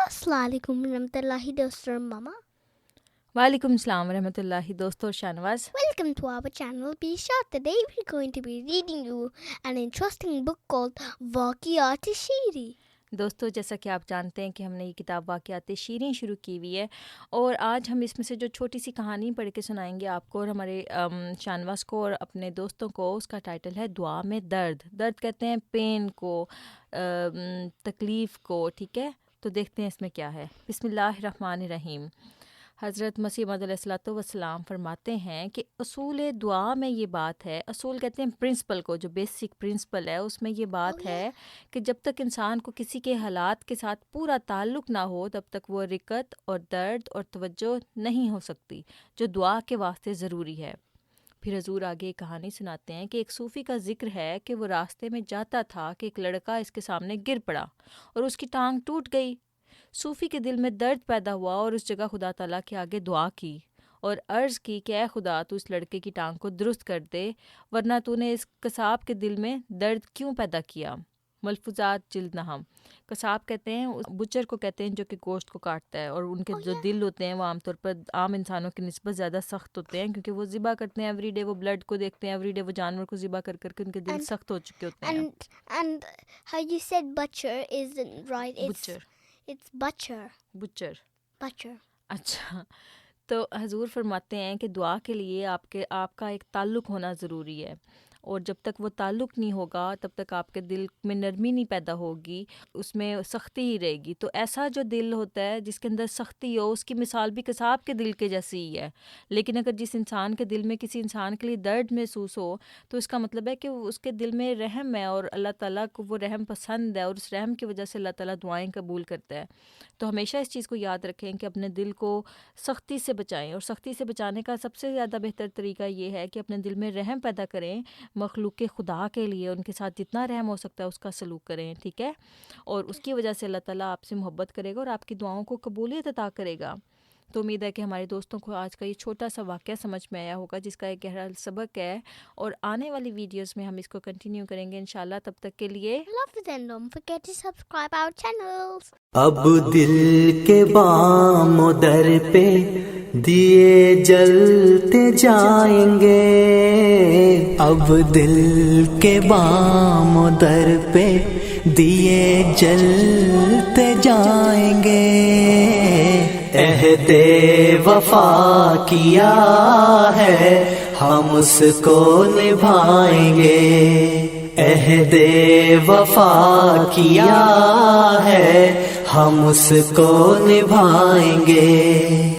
السلام علیکم ورحمۃ اللہ دوستو اور ماما. وعلیکم السلام ورحمۃ اللہ دوستو اور Shahnawaz. Welcome to our channel. Be sure today we're going to be reading you an interesting book called واقعات شیریں. دوستو جیسا کہ آپ جانتے ہیں کہ ہم نے یہ کتاب واقعات شیریں شروع کی ہوئی ہے، اور آج ہم اس میں سے جو چھوٹی سی کہانی پڑھ کے سنائیں گے آپ کو اور ہمارے شاہنواز کو اور اپنے دوستوں کو. اس کا ٹائٹل ہے دعا میں درد. درد کہتے ہیں پین کو، تکلیف کو. ٹھیک ہے، تو دیکھتے ہیں اس میں کیا ہے. بسم اللہ الرحمن الرحیم. حضرت مسیح موعود علیہ الصلوۃ والسلام فرماتے ہیں کہ اصول دعا میں یہ بات ہے، اصول کہتے ہیں پرنسپل کو، جو بیسک پرنسپل ہے اس میں یہ بات ہے کہ جب تک انسان کو کسی کے حالات کے ساتھ پورا تعلق نہ ہو تب تک وہ رقت اور درد اور توجہ نہیں ہو سکتی، جو دعا کے واسطے ضروری ہے. پھر حضور آگے ایک کہانی سناتے ہیں کہ ایک صوفی کا ذکر ہے کہ وہ راستے میں جاتا تھا کہ ایک لڑکا اس کے سامنے گر پڑا اور اس کی ٹانگ ٹوٹ گئی. صوفی کے دل میں درد پیدا ہوا اور اس جگہ خدا تعالیٰ کے آگے دعا کی اور عرض کی کہ اے خدا تو اس لڑکے کی ٹانگ کو درست کر دے، ورنہ تو نے اس قصاب کے دل میں درد کیوں پیدا کیا. ملفوظات جلد نہم. قصاب کہتے ہیں بچر کو کہتے ہیں جو کہ گوشت کو کاٹتا ہے، اور ان کے جو دل ہوتے ہیں وہ عام طور پر عام انسانوں کی نسبت زیادہ سخت ہوتے ہیں، کیونکہ وہ ذبح کرتے ہیں ایوری ڈے، وہ بلڈ کو دیکھتے ہیں ایوری ڈے، وہ جانور کو ذبح کر کر کے ان کے دل سخت ہو چکے ہوتے ہیں. And how you said butcher isn't right. It's butcher. Butcher. اچھا، تو حضور فرماتے ہیں کہ دعا کے لیے آپ کا ایک تعلق ہونا ضروری ہے، اور جب تک وہ تعلق نہیں ہوگا تب تک آپ کے دل میں نرمی نہیں پیدا ہوگی، اس میں سختی ہی رہے گی. تو ایسا جو دل ہوتا ہے جس کے اندر سختی ہو، اس کی مثال بھی قصاب کے دل کے جیسی ہی ہے. لیکن اگر جس انسان کے دل میں کسی انسان کے لیے درد محسوس ہو تو اس کا مطلب ہے کہ اس کے دل میں رحم ہے، اور اللہ تعالیٰ کو وہ رحم پسند ہے، اور اس رحم کی وجہ سے اللہ تعالیٰ دعائیں قبول کرتا ہے. تو ہمیشہ اس چیز کو یاد رکھیں کہ اپنے دل کو سختی سے بچائیں، اور سختی سے بچانے کا سب سے زیادہ بہتر طریقہ یہ ہے کہ اپنے دل میں رحم پیدا کریں مخلوق خدا کے لیے، ان کے ساتھ جتنا رحم ہو سکتا ہے اس کا سلوک کریں. ٹھیک ہے، اور اس کی وجہ سے اللہ تعالیٰ آپ سے محبت کرے گا اور آپ کی دعاؤں کو قبولیت عطا کرے گا. تو امید ہے کہ ہمارے دوستوں کو آج کا یہ چھوٹا سا واقعہ سمجھ میں آیا ہوگا جس کا ایک گہرا سبق ہے، اور آنے والی ویڈیوز میں ہم اس کو کنٹینیو کریں گے انشاءاللہ. تب تک کے لیے Love it and don't forget to subscribe our channels. اب دل کے بام و در پہ دیے جلتے جائیں گے، اب دل کے بام و در پہ دیے جلتے جائیں گے. عہد وفا کیا ہے ہم اس کو نبھائیں گے، عہد وفا کیا ہے ہم اس کو نبھائیں گے.